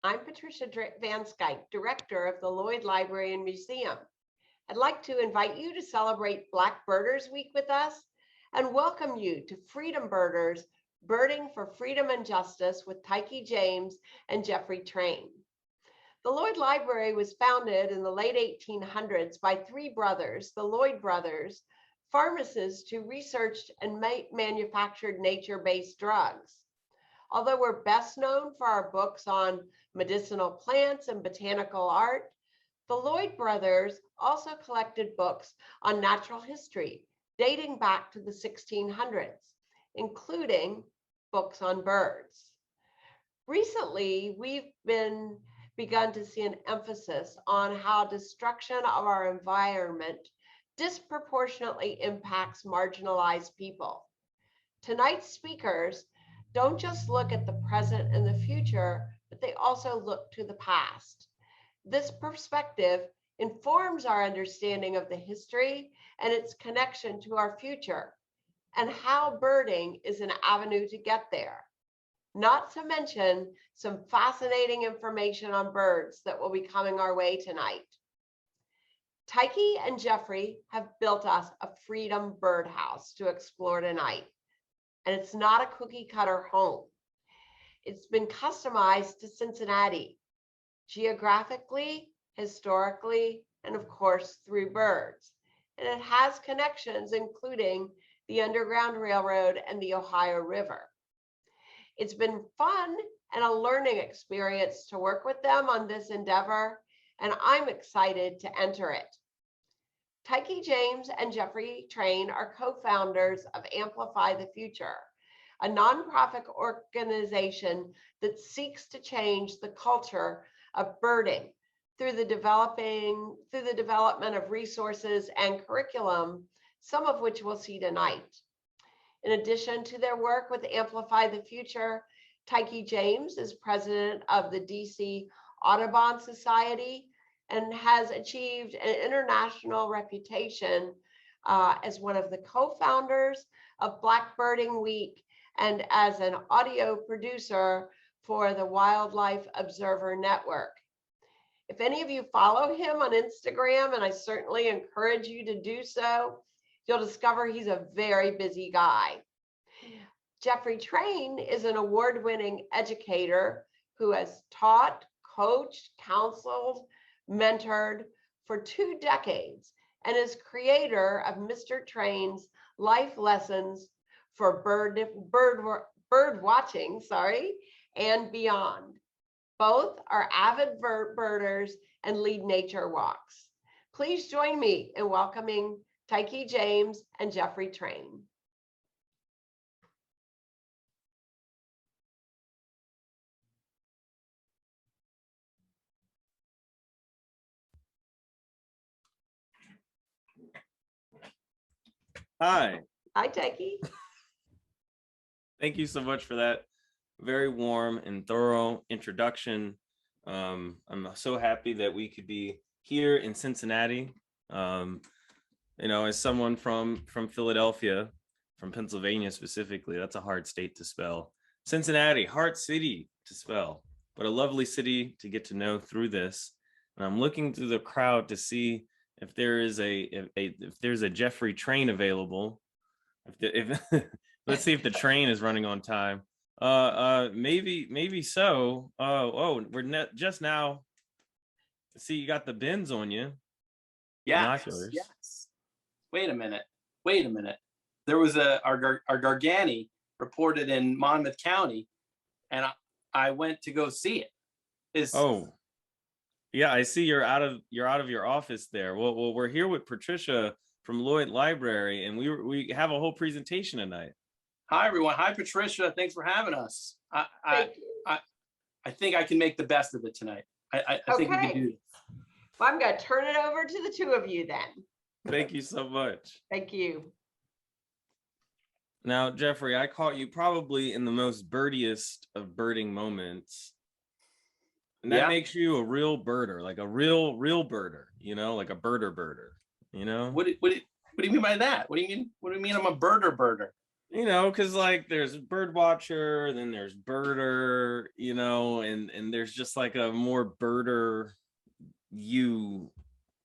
I'm Patricia Van Skyke, Director of the Lloyd Library and Museum. I'd like to invite you to celebrate Black Birders Week with us and welcome you to Freedom Birders, Birding for Freedom and Justice with Tykee James and Jeffrey Train. The Lloyd Library was founded in the late 1800s by three brothers, the Lloyd brothers, pharmacists who researched and manufactured nature-based drugs. Although we're best known for our books on medicinal plants and botanical art, the Lloyd brothers also collected books on natural history dating back to the 1600s, including books on birds. Recently, we've begun to see an emphasis on how destruction of our environment disproportionately impacts marginalized people. Tonight's speakers don't just look at the present and the future, but they also look to the past. This perspective informs our understanding of the history and its connection to our future, and how birding is an avenue to get there. Not to mention some fascinating information on birds that will be coming our way tonight. Tykee and Jeffrey have built us a Freedom Birdhouse to explore tonight. And it's not a cookie cutter home. It's been customized to Cincinnati, geographically, historically, and of course through birds. And it has connections including the Underground Railroad and the Ohio River. It's been fun and a learning experience to work with them on this endeavor, and I'm excited to enter it. Tykee James and Jeffrey Train are co-founders of Amplify the Future, a nonprofit organization that seeks to change the culture of birding through the development of resources and curriculum, some of which we'll see tonight. In addition to their work with Amplify the Future, Tykee James is president of the DC Audubon Society and has achieved an international reputation as one of the co-founders of Black Birding Week and as an audio producer for the Wildlife Observer Network. If any of you follow him on Instagram, and I certainly encourage you to do so, you'll discover he's a very busy guy. Jeffrey Train is an award-winning educator who has taught, coached, counseled, mentored for 2 decades and is creator of Mr. Train's Life Lessons for bird watching, and beyond. Both are avid birders and lead nature walks. Please join me in welcoming Tykee James and Jeffrey Train. Hi. Hi, Tykee. Thank you so much for that very warm and thorough introduction. I'm so happy that we could be here in Cincinnati. You know, as someone from Philadelphia, from Pennsylvania specifically, that's a hard state to spell. Cincinnati, hard city to spell, but a lovely city to get to know through this. And I'm looking through the crowd to see if there is if there's a Jeffrey Train available. If let's see if the train is running on time. Maybe so. We're just now. See, you got the bins on you. Yes. Wait a minute. There was our Gargani reported in Monmouth County, and I went to go see it. Yeah, I see you're out of your office there. Well, we're here with Patricia from Lloyd Library, and we have a whole presentation tonight. Hi everyone. Hi Patricia. Thanks for having us. I think I can make the best of it tonight. I think we can do this. Well, I'm going to turn it over to the two of you then. Thank you so much. Thank you. Now, Jeffrey, I caught you probably in the most birdiest of birding moments. And that makes you a real birder, like a real birder, you know, like a birder, you know? What do you mean by that? What do you mean I'm a birder? You know, because like there's bird watcher, then there's birder, you know, and there's just like a more birder you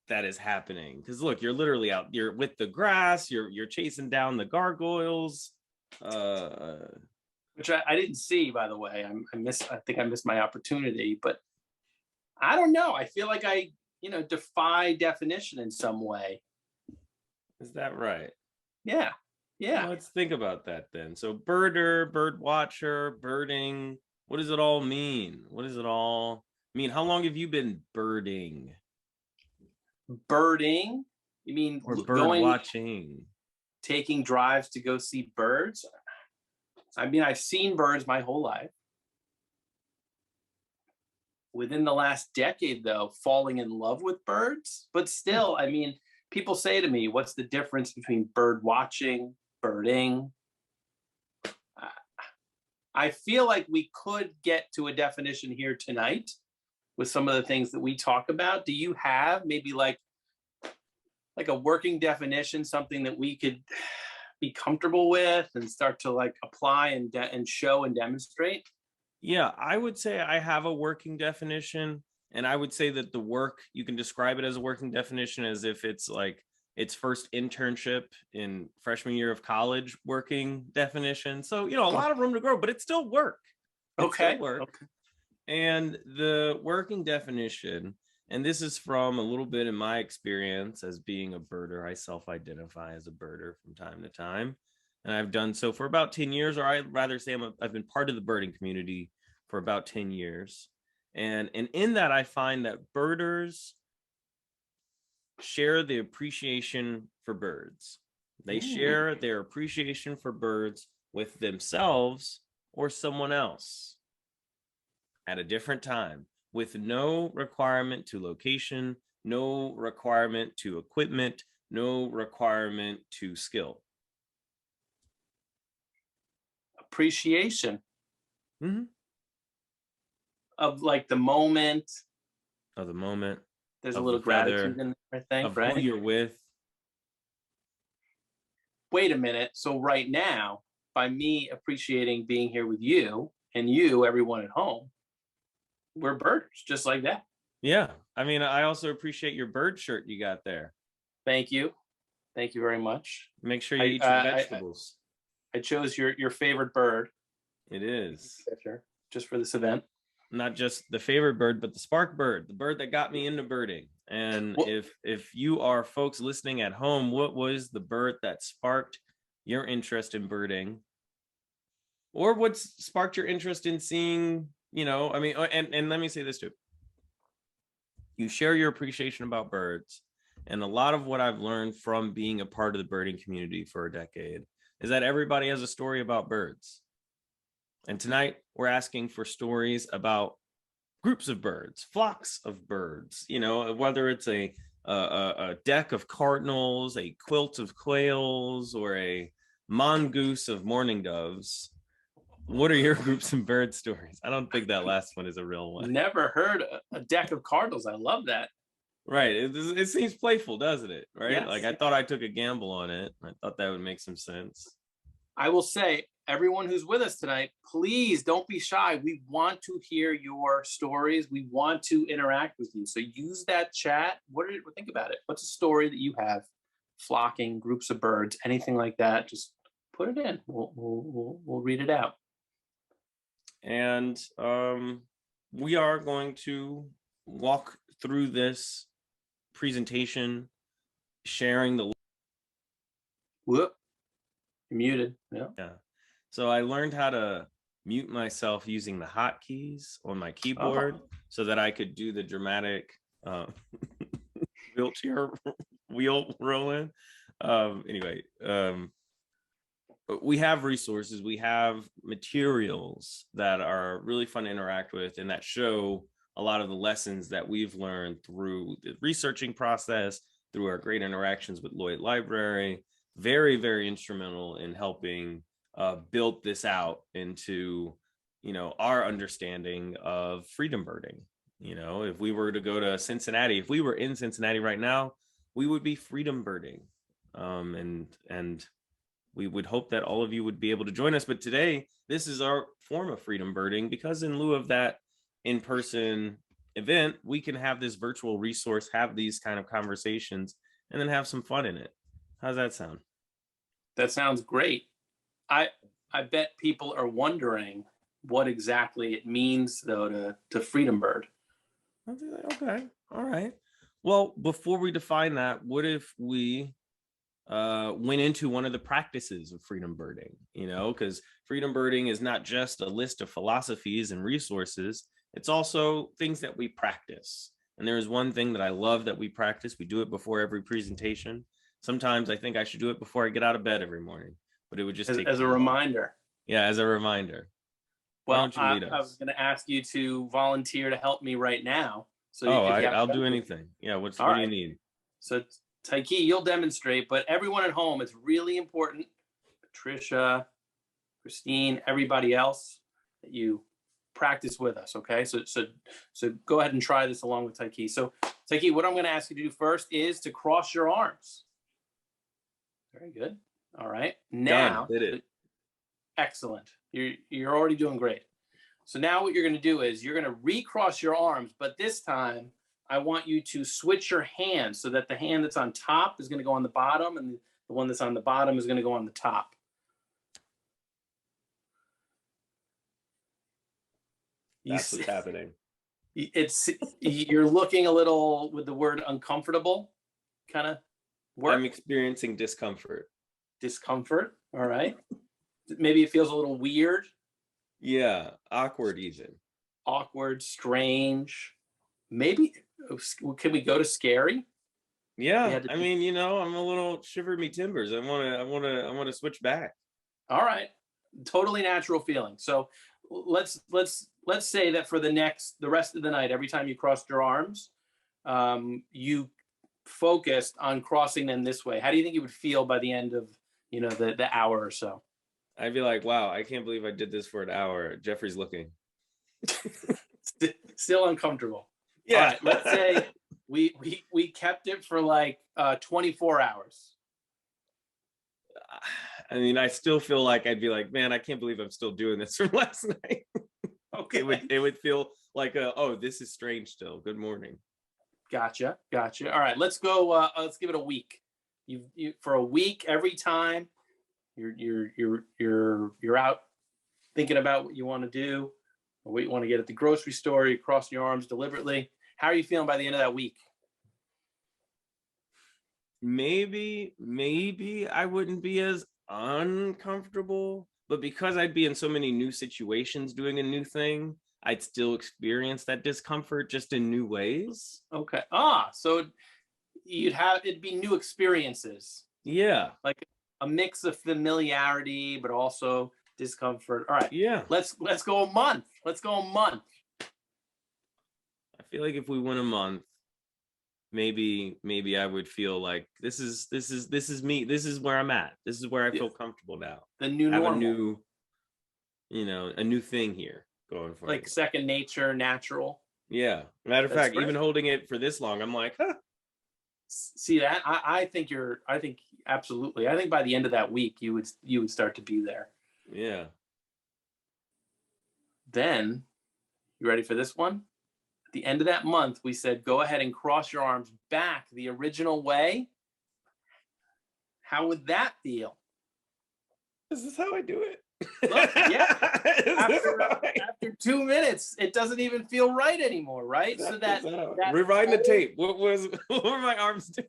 that is happening. Because look, you're literally out, you're with the grass, you're chasing down the gargoyles. Which I didn't see, by the way. I think I missed my opportunity, but I don't know. I feel like I, defy definition in some way. Is that right? Yeah. Yeah. Well, let's think about that then. So birder, bird watcher, birding, what does it all mean? What does it all mean? How long have you been birding? Birding? You mean or bird watching? Taking drives to go see birds? I mean, I've seen birds my whole life. Within the last decade, though, falling in love with birds. But still, I mean, people say to me, what's the difference between bird watching, birding? I feel like we could get to a definition here tonight with some of the things that we talk about. Do you have maybe like a working definition, something that we could be comfortable with and start to like apply and show and demonstrate? Yeah, I would say I have a working definition. And I would say that the work, you can describe it as a working definition as if it's like its first internship in freshman year of college working definition. So, a lot of room to grow, but it's still work. It's Okay. still work. Okay. And the working definition, and this is from a little bit in my experience as being a birder. I self-identify as a birder from time to time. And I've done so for about 10 years, or I'd rather say I've been part of the birding community for about 10 years. And in that, I find that birders share the appreciation for birds. They share their appreciation for birds with themselves or someone else at a different time, with no requirement to location, no requirement to equipment, no requirement to skill. Appreciation of like the moment. Of the moment. There's a little gratitude in there, I think, of right? Who you're with. Wait a minute. So right now, by me appreciating being here with you and you, everyone at home, we're birders, just like that. Yeah. I mean, I also appreciate your bird shirt you got there. Thank you. Thank you very much. Make sure you eat your vegetables. I chose your favorite bird. It is. Just for this event. Not just the favorite bird, but the spark bird, the bird that got me into birding. And if you are folks listening at home, what was the bird that sparked your interest in birding? Or what sparked your interest in seeing, and let me say this too. You share your appreciation about birds. And a lot of what I've learned from being a part of the birding community for a decade is that everybody has a story about birds. And tonight we're asking for stories about groups of birds, flocks of birds, whether it's a deck of cardinals, a quilt of quails, or a mongoose of mourning doves. What are your groups of bird stories? I don't think that last one is a real one. Never heard a deck of cardinals. I love that. Right. It seems playful, doesn't it? Right. Yes. Like I thought I took a gamble on it. I thought that would make some sense. I will say, everyone who's with us tonight, please don't be shy. We want to hear your stories. We want to interact with you. So use that chat. Think about it. What's a story that you have? Flocking, groups of birds, anything like that? Just put it in. We'll read it out. And we are going to walk through this presentation, sharing the. Whoop. You're muted. Yeah. So I learned how to mute myself using the hotkeys on my keyboard so that I could do the dramatic wheelchair wheel rolling. Anyway, we have resources, we have materials that are really fun to interact with and that show a lot of the lessons that we've learned through the researching process, through our great interactions with Lloyd Library. Very, very instrumental in helping build this out into, our understanding of freedom birding. If we were to go to Cincinnati, if we were in Cincinnati right now, we would be freedom birding. And we would hope that all of you would be able to join us. But today, this is our form of freedom birding, because in lieu of that in-person event, we can have this virtual resource, have these kind of conversations, and then have some fun in it. How's that sound? That sounds great. I bet people are wondering what exactly it means, though, to Freedom Bird. Okay, all right. Well, before we define that, what if we went into one of the practices of freedom birding? You know, because freedom birding is not just a list of philosophies and resources, it's also things that we practice. And there is one thing that I love that we practice. We do it before every presentation. Sometimes I think I should do it before I get out of bed every morning, but it would just take as a reminder. Yeah, as a reminder. Well, I was going to ask you to volunteer to help me right now. So I'll do anything. Yeah, what do you need? So Tykee, you'll demonstrate, but everyone at home, it's really important. Patricia, Christine, everybody else, that you practice with us, okay? So go ahead and try this along with Tykee. So Tykee, what I'm going to ask you to do first is to cross your arms. Very good. All right. Now, did it. Excellent. You're already doing great. So now what you're going to do is you're going to recross your arms, but this time I want you to switch your hands so that the hand that's on top is going to go on the bottom, and the one that's on the bottom is going to go on the top. That's what's happening. You're looking a little, with the word uncomfortable, kind of work. I'm experiencing discomfort. Discomfort. All right. Maybe it feels a little weird. Yeah, awkward even. Awkward, strange. Maybe, can we go to scary? Yeah, I mean, you know, I'm a little shiver me timbers. I want to switch back. All right, totally natural feeling. So let's say that for the rest of the night, every time you crossed your arms, you focused on crossing them this way. How do you think you would feel by the end of, you know, the hour or so? I'd be like, wow, I can't believe I did this for an hour. Jeffrey's looking. Still uncomfortable. Yeah. All right, let's say we kept it for like 24 hours. I mean, I still feel like I'd be like, man, I can't believe I'm still doing this from last night. Okay. It would feel like, oh, this is strange still. Good morning. Gotcha. All right, let's go. Let's give it a week. You for a week, every time you're out thinking about what you want to do or what you want to get at the grocery store, you're crossing your arms deliberately. How are you feeling by the end of that week? Maybe I wouldn't be as uncomfortable, but because I'd be in so many new situations doing a new thing, I'd still experience that discomfort just in new ways. Okay. So it'd be new experiences. Yeah. Like a mix of familiarity, but also discomfort. All right. Yeah. Let's go a month. I feel like if we went a month, maybe I would feel like this is me. This is where I'm at. This is where I feel comfortable now. The new normal. A new thing here going for like second nature, natural. Yeah. Matter of fact, even holding it for this long, I'm like, huh. See that? I think absolutely. I think by the end of that week, you would start to be there. Yeah. Then, you ready for this one? At the end of that month, we said, go ahead and cross your arms back the original way. How would that feel? This is how I do it. Look, yeah. After 2 minutes, it doesn't even feel right anymore, right? So that rewinding the tape. What were my arms doing?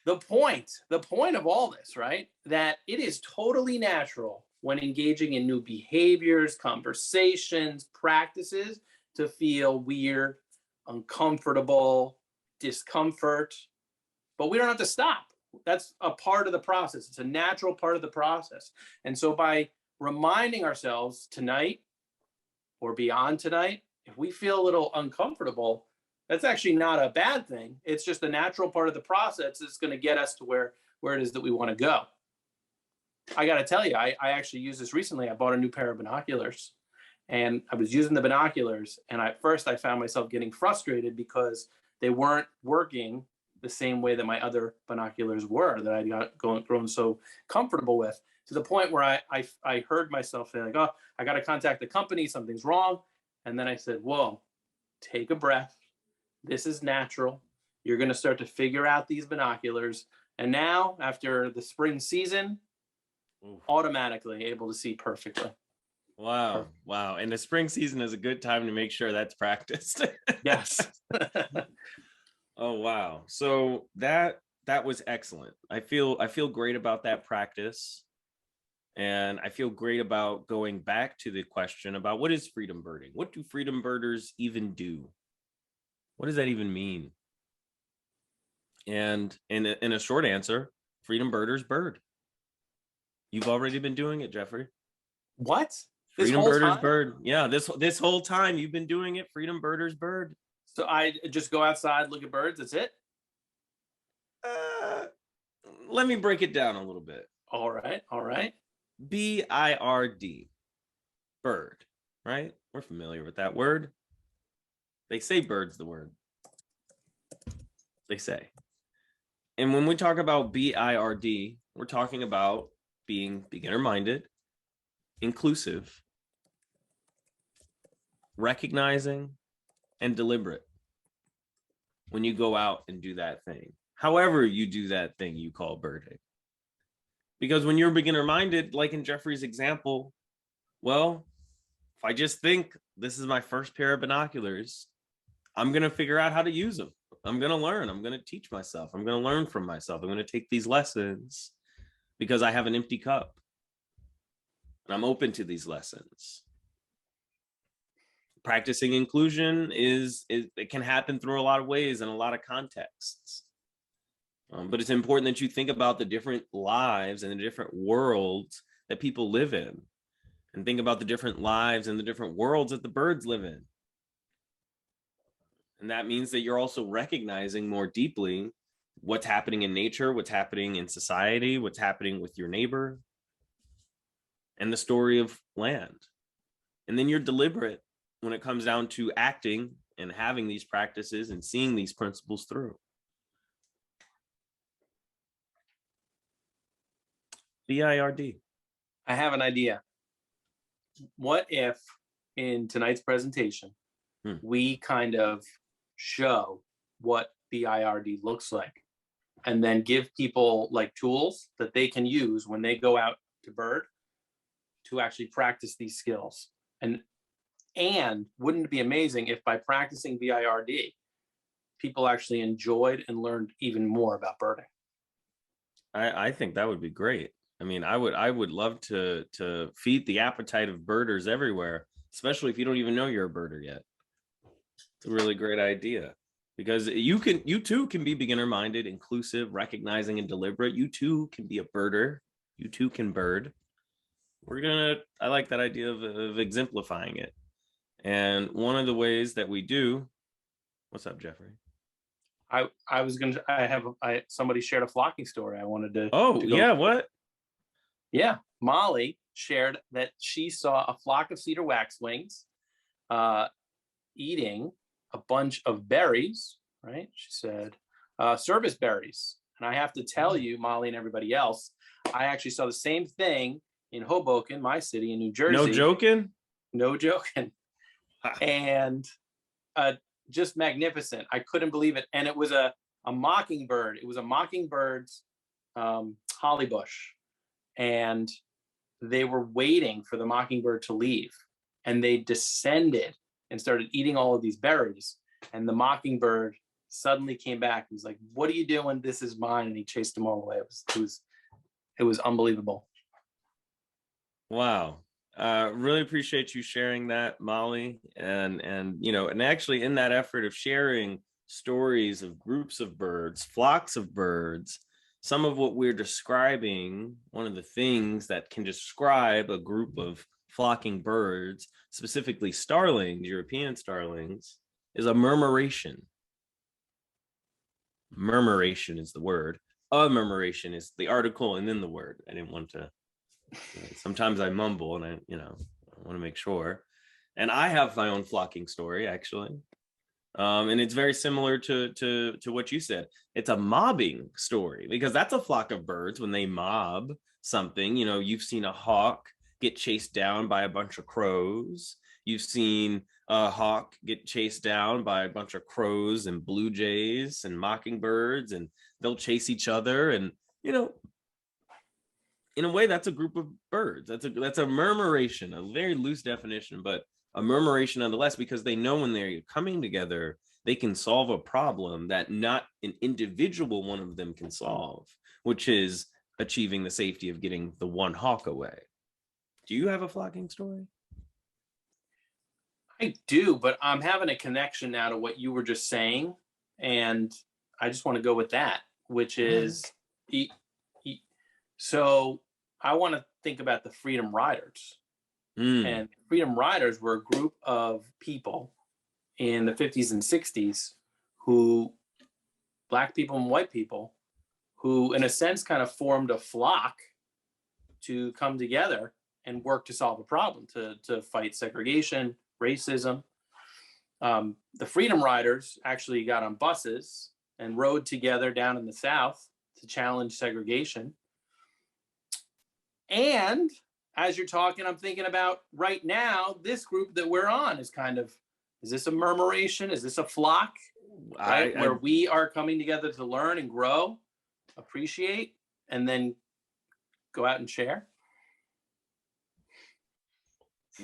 The point of all this, right? That it is totally natural when engaging in new behaviors, conversations, practices to feel weird, uncomfortable, discomfort, but we don't have to stop. That's a part of the process. It's a natural part of the process. And so by reminding ourselves tonight or beyond tonight, if we feel a little uncomfortable, that's actually not a bad thing. It's just a natural part of the process that's going to get us to where it is that we want to go. I got to tell you, I actually used this recently. I bought a new pair of binoculars, and I was using the binoculars. And at first I found myself getting frustrated because they weren't working the same way that my other binoculars were, that I got grown so comfortable with, to the point where I heard myself say like, oh, I got to contact the company, something's wrong. And then I said, whoa, take a breath. This is natural. You're going to start to figure out these binoculars. And now, after the spring season, automatically able to see perfectly. Wow. Wow. And the spring season is a good time to make sure that's practiced. Yes. Oh, wow. So that was excellent. I feel great about that practice. And I feel great about going back to the question about what is freedom birding? What do freedom birders even do? What does that even mean? And in a short answer, freedom birders bird. You've already been doing it, Jeffrey. What? Freedom birders bird. Yeah, this whole time you've been doing it. Freedom birders bird. So I just go outside, look at birds. That's it. Let me break it down a little bit. All right. All right. BIRD, bird, right? We're familiar with that word. They say bird's the word. They say. And when we talk about BIRD, we're talking about being beginner-minded, inclusive, recognizing, and deliberate when you go out and do that thing. However you do that thing you call birding. Because when you're beginner-minded, like in Jeffrey's example, well, if I just think this is my first pair of binoculars, I'm going to figure out how to use them. I'm going to learn. I'm going to teach myself. I'm going to learn from myself. I'm going to take these lessons because I have an empty cup. And I'm open to these lessons. Practicing inclusion it can happen through a lot of ways in a lot of contexts. But it's important that you think about the different lives and the different worlds that people live in, and think about the different lives and the different worlds that the birds live in. And that means that you're also recognizing more deeply what's happening in nature, what's happening in society, what's happening with your neighbor, and the story of land. And then you're deliberate when it comes down to acting and having these practices and seeing these principles through. BIRD. I have an idea. What if in tonight's presentation, we kind of show what BIRD looks like, and then give people like tools that they can use when they go out to bird to actually practice these skills? And wouldn't it be amazing if by practicing BIRD, people actually enjoyed and learned even more about birding? I think that would be great. I mean, I would love to feed the appetite of birders everywhere, especially if you don't even know you're a birder yet. It's a really great idea, because you too can be beginner-minded, inclusive, recognizing, and deliberate. You too can be a birder. You too can bird. I like that idea of exemplifying it. And one of the ways that we do, what's up, Jeffrey? Somebody shared a flocking story. I wanted to. Oh, yeah. What? Yeah. Molly shared that she saw a flock of cedar waxwings eating a bunch of berries, right? She said, service berries. And I have to tell you, Molly and everybody else, I actually saw the same thing in Hoboken, my city in New Jersey. No joking? No joking. And just magnificent. I couldn't believe it. And it was a mockingbird. It was a mockingbird's holly bush. And they were waiting for the mockingbird to leave. And they descended and started eating all of these berries. And the mockingbird suddenly came back. He was like, "What are you doing? This is mine." And he chased them all away. It was unbelievable. Wow. Really appreciate you sharing that, Molly. And actually in that effort of sharing stories of groups of birds, flocks of birds, some of what we're describing, one of the things that can describe a group of flocking birds, specifically starlings, European starlings, is a murmuration. Murmuration is the word. A murmuration is the article and then the word. I didn't want to. Sometimes I mumble, and I want to make sure. And I have my own flocking story, actually. And it's very similar to what you said. It's a mobbing story, because that's a flock of birds when they mob something. You know, you've seen a hawk get chased down by a bunch of crows. You've seen a hawk get chased down by a bunch of crows and blue jays and mockingbirds, and they'll chase each other. And, you know, in a way, that's a group of birds. That's a murmuration, a very loose definition, but a murmuration nonetheless, because they know when they're coming together, they can solve a problem that not an individual one of them can solve, which is achieving the safety of getting the one hawk away. Do you have a flocking story? I do, but I'm having a connection now to what you were just saying, and I just want to go with that, which is, so I want to think about the Freedom Riders. And Freedom Riders were a group of people in the 50s and 60s who, Black people and white people, who in a sense kind of formed a flock to come together and work to solve a problem, to fight segregation, racism. The Freedom Riders actually got on buses and rode together down in the South to challenge segregation. And as you're talking, I'm thinking about right now, this group that we're on is kind of, is this a murmuration? Is this a flock? Right? Where we are coming together to learn and grow, appreciate, and then go out and share.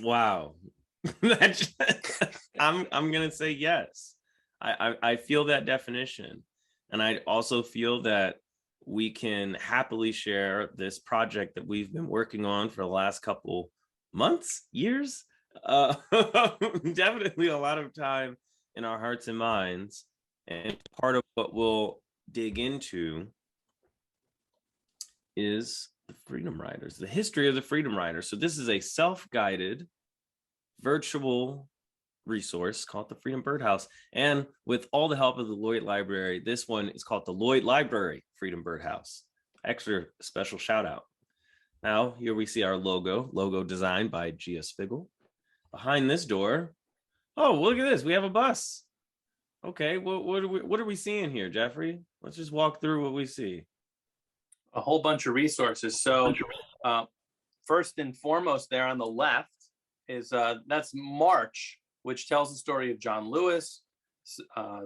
Wow. I'm gonna say yes. I feel that definition. And I also feel that we can happily share this project that we've been working on for the last couple months, years, definitely a lot of time in our hearts and minds. And part of what we'll dig into is the Freedom Riders, the history of the Freedom Riders. So this is a self-guided virtual resource called the Freedom Birdhouse. And with all the help of the Lloyd Library, this one is called the Lloyd Library Freedom Birdhouse. Extra special shout out. Now, here we see our logo designed by Gia Spiegel. Behind this door, oh, look at this, we have a bus. Okay, what are we seeing here, Jeffrey? Let's just walk through what we see. A whole bunch of resources. So first and foremost there on the left is that's March, which tells the story of John Lewis,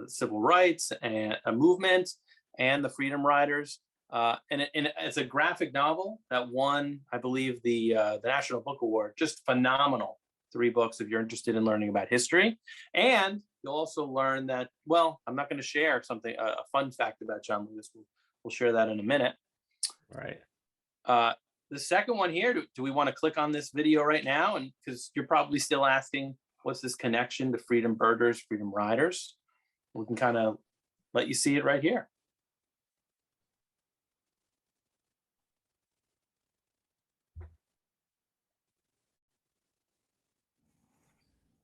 civil rights and a movement, and the Freedom Riders. And it's a graphic novel that won, I believe, the National Book Award. Just phenomenal. 3 books if you're interested in learning about history. And you'll also learn that, well, I'm not going to share something, a fun fact about John Lewis. We'll share that in a minute. Right. The second one here, do we want to click on this video right now? And because you're probably still asking, what's this connection to Freedom Birders, Freedom Riders? We can kind of let you see it right here.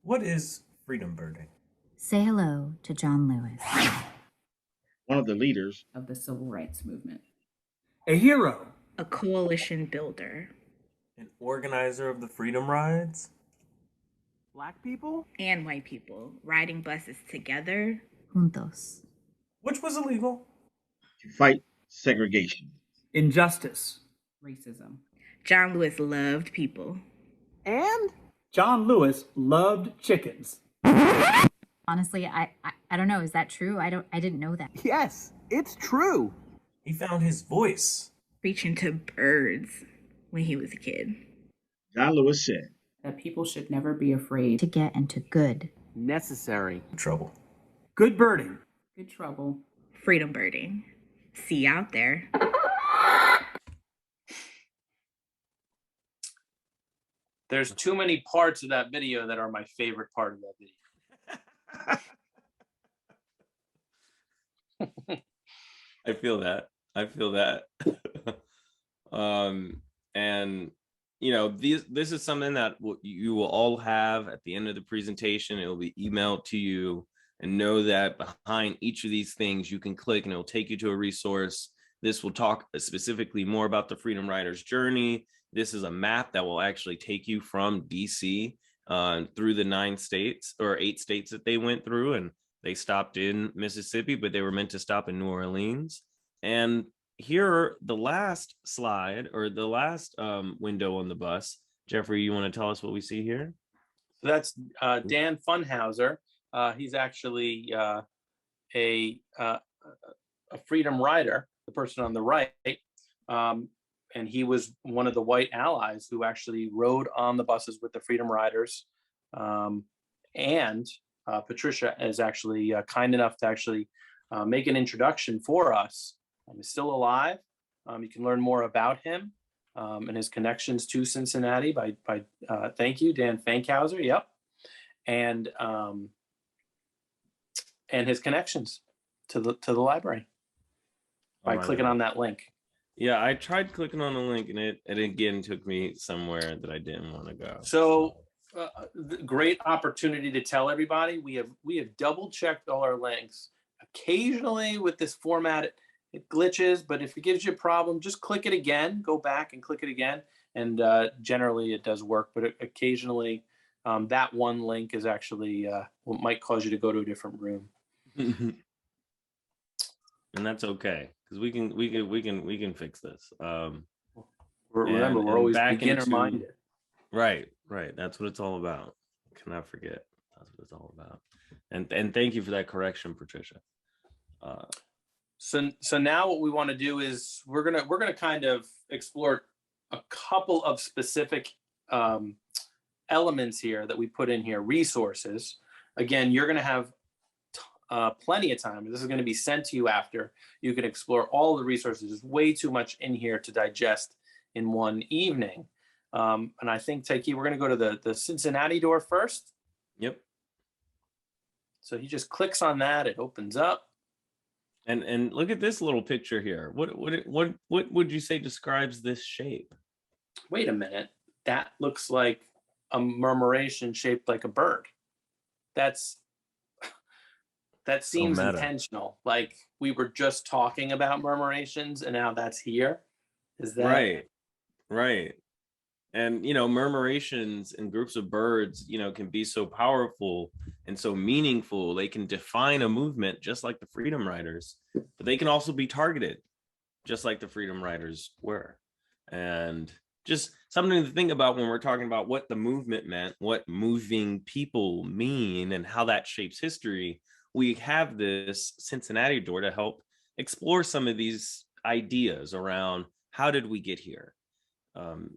What is freedom birding? Say hello to John Lewis, one of the leaders of the civil rights movement, a hero, a coalition builder, an organizer of the Freedom Rides. Black people and white people riding buses together, juntos, which was illegal, to fight segregation, injustice, racism. John Lewis loved people. And John Lewis loved chickens. Honestly, I don't know. Is that true? I didn't know that. Yes, it's true. He found his voice. Preaching to birds when he was a kid. John Lewis said that people should never be afraid to get into good, necessary trouble. Good birding. Good trouble. Freedom birding. See you out there. There's too many parts of that video that are my favorite part of that video. I feel that. And you know, this is something that you will all have at the end of the presentation. It will be emailed to you, and know that behind each of these things you can click and it will take you to a resource. This will talk specifically more about the Freedom Riders journey. This is a map that will actually take you from DC through the 9 states or 8 states that they went through, and They stopped in Mississippi, but they were meant to stop in New Orleans. And here, the last slide, or the last window on the bus, Jeffrey, you want to tell us what we see here? So that's Dan Funhauser. He's actually a Freedom Rider, the person on the right. And he was one of the white allies who actually rode on the buses with the Freedom Riders. And Patricia is actually kind enough to actually make an introduction for us. He's still alive. You can learn more about him and his connections to Cincinnati by thank you, Dan Funhauser. Yep. And his connections to the library by clicking on that link. Yeah, I tried clicking on the link, and it again took me somewhere that I didn't want to go. So great opportunity to tell everybody we have double checked all our links. Occasionally with this format it glitches, but if it gives you a problem, just click it again, go back and click it again, and generally it does work. But occasionally that one link is actually what might cause you to go to a different room. And that's okay, because we can fix this. Remember, we're always beginner minded. Right. That's what it's all about. Cannot forget. That's what it's all about. And thank you for that correction, Patricia. So now what we want to do is we're gonna kind of explore a couple of specific elements here that we put in here. Resources. Again, you're gonna have plenty of time. This is going to be sent to you after. You can explore all the resources. There's way too much in here to digest in one evening. And I think, Tykee, we're going to go to the Cincinnati door first. Yep. So he just clicks on that. It opens up. And look at this little picture here. What would you say describes this shape? Wait a minute. That looks like a murmuration shaped like a bird. That seems intentional. Like we were just talking about murmurations and now that's here. Is that right? And murmurations in groups of birds, can be so powerful and so meaningful. They can define a movement just like the Freedom Riders, but they can also be targeted just like the Freedom Riders were. And just something to think about when we're talking about what the movement meant, what moving people mean, and how that shapes history. We have this Cincinnati door to help explore some of these ideas around how did we get here?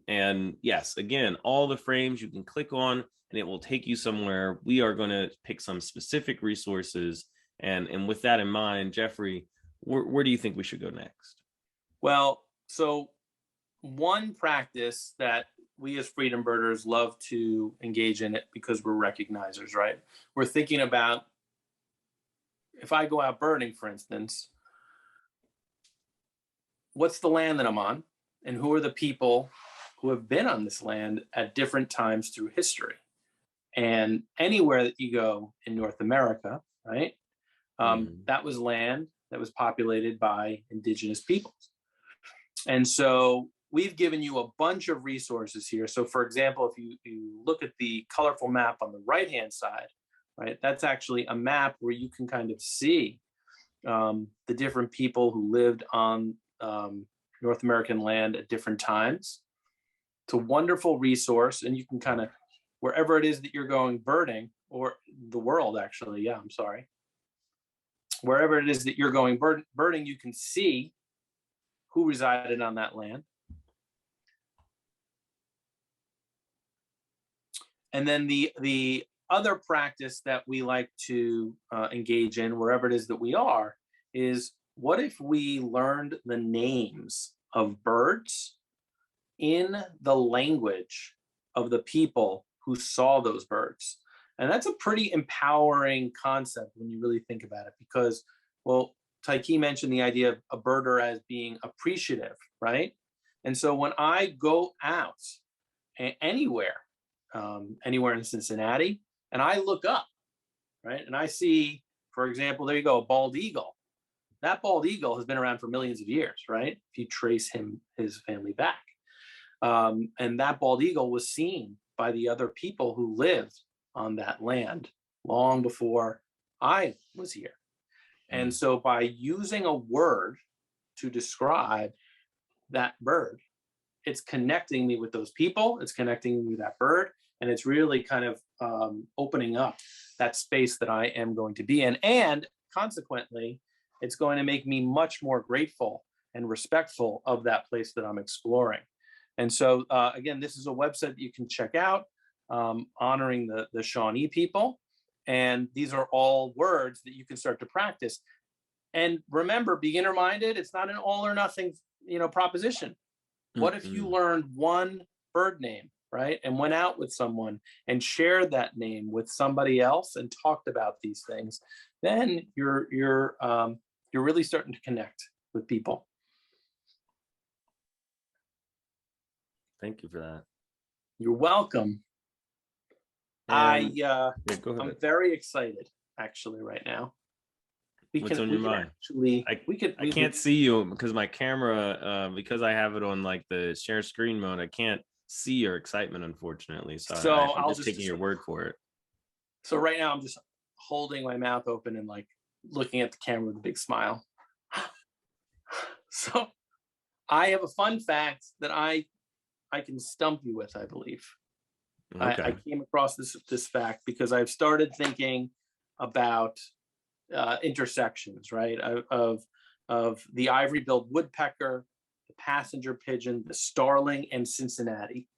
And yes, again, all the frames you can click on and it will take you somewhere. We are going to pick some specific resources. And with that in mind, Jeffrey, where do you think we should go next? Well, so one practice that we as Freedom Birders love to engage in it because we're recognizers, right? We're thinking about, if I go out birding, for instance, what's the land that I'm on? And who are the people who have been on this land at different times through history? And anywhere that you go in North America, right? That was land that was populated by indigenous peoples. And so we've given you a bunch of resources here. So for example, if you look at the colorful map on the right-hand side, right, that's actually a map where you can kind of see the different people who lived on North American land at different times. It's a wonderful resource, and you can kind of, wherever it is that you're going birding, or the world actually, wherever it is that you're going birding, you can see who resided on that land. And then the other practice that we like to engage in, wherever it is that we are, is what if we learned the names of birds in the language of the people who saw those birds? And that's a pretty empowering concept when you really think about it, because, well, Tykee mentioned the idea of a birder as being appreciative, right? And so when I go out anywhere in Cincinnati, and I look up, right, and I see, for example, there you go, a bald eagle. That bald eagle has been around for millions of years, right? If you trace his family back. And that bald eagle was seen by the other people who lived on that land long before I was here. And so by using a word to describe that bird, it's connecting me with those people, it's connecting me with that bird, and it's really kind of opening up that space that I am going to be in. And consequently, it's going to make me much more grateful and respectful of that place that I'm exploring. And so, again, this is a website that you can check out, honoring the Shawnee people. And these are all words that you can start to practice. And remember, beginner minded, it's not an all or nothing, proposition. What if you learned one bird name, right? And went out with someone and shared that name with somebody else and talked about these things? Then you're really starting to connect with people. Thank you for that. You're welcome. And, I'm ahead. very excited actually right now. What's on your mind? I can't see you because my camera, because I have it on like the share screen mode, I can't see your excitement, unfortunately. So I'm just taking your word for it. So right now I'm just holding my mouth open and like looking at the camera with a big smile. So I have a fun fact that I can stump you with, I believe. Okay. I came across this fact because I've started thinking about intersections, right? Of the ivory-billed woodpecker, the passenger pigeon, the starling, and Cincinnati.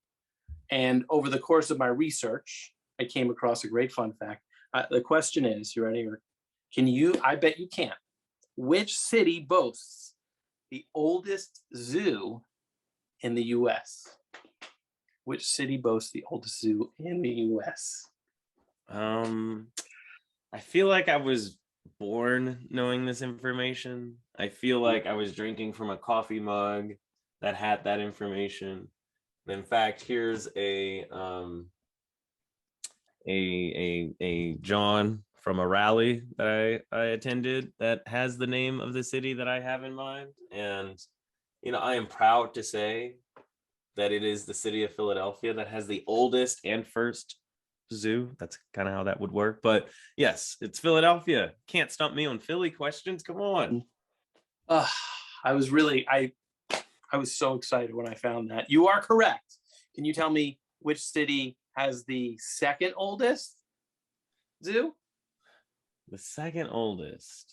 And over the course of my research, I came across a great fun fact. The question is, you ready? Or can you? I bet you can't. Which city boasts the oldest zoo in the U.S.? Which city boasts the oldest zoo in the U.S.? I feel like I was born knowing this information. I feel like I was drinking from a coffee mug that had that information. In fact, here's a John from a rally that I attended that has the name of the city that I have in mind. And, I am proud to say that it is the city of Philadelphia that has the oldest and first zoo. That's kind of how that would work. But yes, it's Philadelphia. Can't stump me on Philly questions. Come on. I was so excited when I found that. You are correct. Can you tell me which city has the second oldest zoo? The second oldest.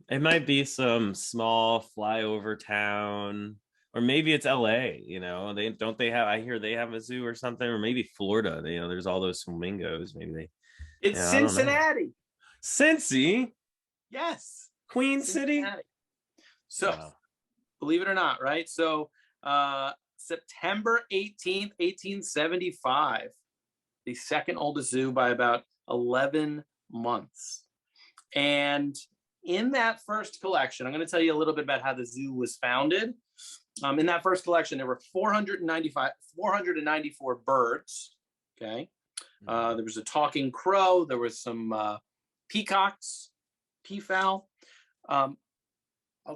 It might be some small flyover town, or maybe it's LA, I hear they have a zoo or something, or maybe Florida, there's all those flamingos. It's Cincinnati. Cincy? Yes. Queen City? So, believe it or not, right? So, September 18th, 1875, the second oldest zoo by about 11 months. And in that first collection, I'm going to tell you a little bit about how the zoo was founded. In that first collection, there were 494 birds. Okay. There was a talking crow. There was some peacocks, peafowl. I'll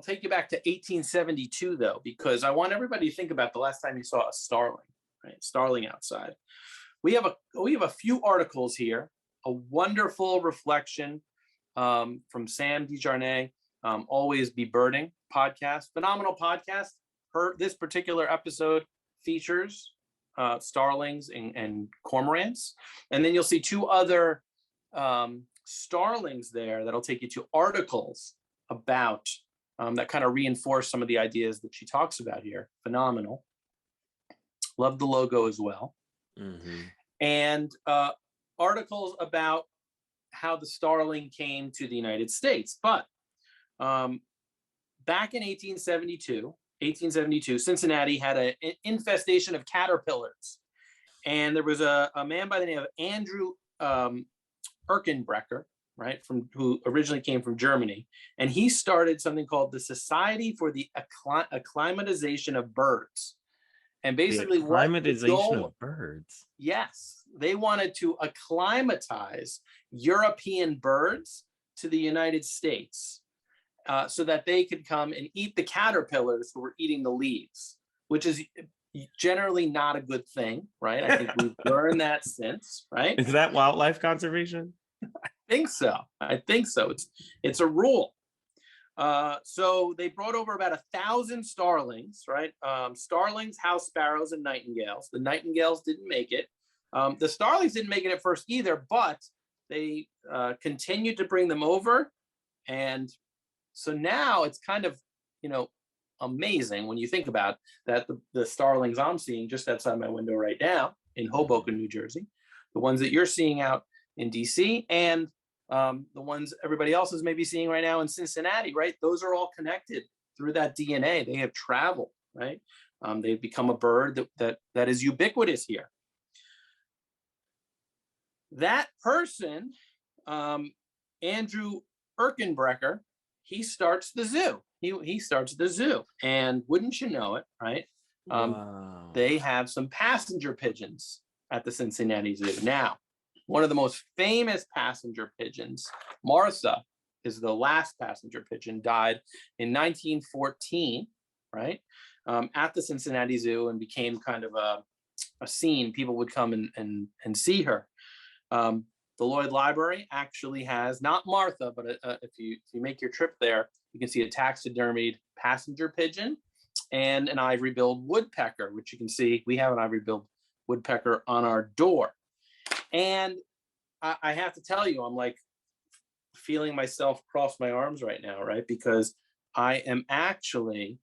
take you back to 1872, though, because I want everybody to think about the last time you saw a starling, right? Starling outside. We have a few articles here. A wonderful reflection from Sam DeJarnay, Always Be Birding podcast, phenomenal podcast. This particular episode features starlings and cormorants. And then you'll see two other starlings there that'll take you to articles about that kind of reinforce some of the ideas that she talks about here. Phenomenal. Love the logo as well. Mm-hmm. And articles about how the starling came to the United States. But back in 1872, Cincinnati had an infestation of caterpillars. And there was a man by the name of Andrew Erkenbrecher, right, who originally came from Germany. And he started something called the Society for the Acclimatization of Birds. And basically, the acclimatization of birds. Yes, they wanted to acclimatize European birds to the United States so that they could come and eat the caterpillars who were eating the leaves, which is generally not a good thing, right? I think we've learned that since, right? Is that wildlife conservation? think so. I think so. It's a rule. So they brought over about 1,000 starlings, right? Starlings, house sparrows, and nightingales. The nightingales didn't make it. The starlings didn't make it at first either, but they continued to bring them over. And so now it's kind of, amazing when you think about that the starlings I'm seeing just outside my window right now in Hoboken, New Jersey, the ones that you're seeing out in DC, and the ones everybody else is maybe seeing right now in Cincinnati, right? Those are all connected through that DNA. They have traveled, right? They've become a bird that is ubiquitous here. That person, Andrew Erkenbrecher, he starts the zoo. He starts the zoo, and wouldn't you know it, right? Wow. They have some passenger pigeons at the Cincinnati Zoo. Now, one of the most famous passenger pigeons, Martha, is the last passenger pigeon, died in 1914, right? At the Cincinnati Zoo, and became kind of a scene. People would come and see her. The Lloyd Library actually has, not Martha, but if you make your trip there, you can see a taxidermied passenger pigeon and an ivory-billed woodpecker, which you can see, we have an ivory-billed woodpecker on our door. And I have to tell you, I'm like feeling myself cross my arms right now, right? Because I am actually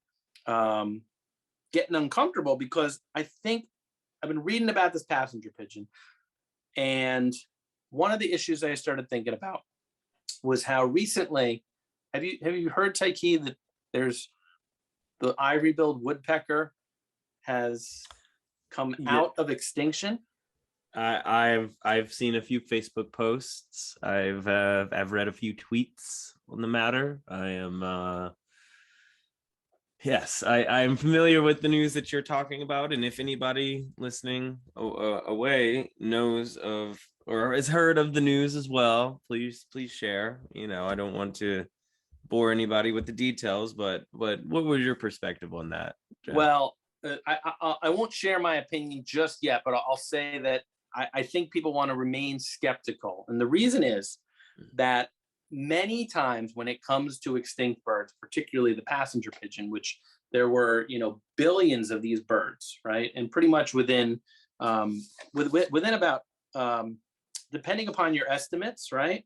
getting uncomfortable, because I think I've been reading about this passenger pigeon, and one of the issues I started thinking about was how recently, have you heard, Tykee, that there's the ivory-billed woodpecker has come out of extinction? I've seen a few Facebook posts. I've read a few tweets on the matter. Yes, I'm familiar with the news that you're talking about, and if anybody listening away knows of or has heard of the news as well, please share. I don't want to bore anybody with the details, but what was your perspective on that, Jeff? Well, I won't share my opinion just yet, but I'll say that I think people want to remain skeptical. And the reason is that many times when it comes to extinct birds, particularly the passenger pigeon, which there were, billions of these birds, right? And pretty much within about, depending upon your estimates, right?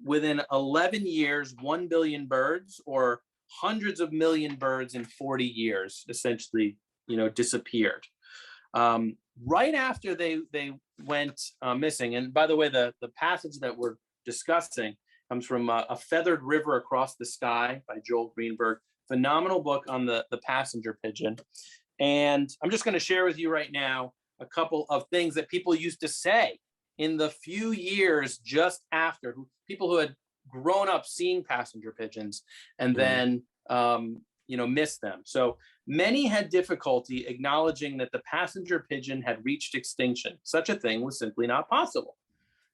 Within 11 years, 1 billion birds, or hundreds of million birds in 40 years, essentially, disappeared. Right after they went missing. And by the way, the passage that we're discussing comes from A Feathered River Across the Sky by Joel Greenberg. Phenomenal book on the passenger pigeon. And I'm just going to share with you right now a couple of things that people used to say in the few years just after, people who had grown up seeing passenger pigeons and then missed them. So many had difficulty acknowledging that the passenger pigeon had reached extinction. Such a thing was simply not possible.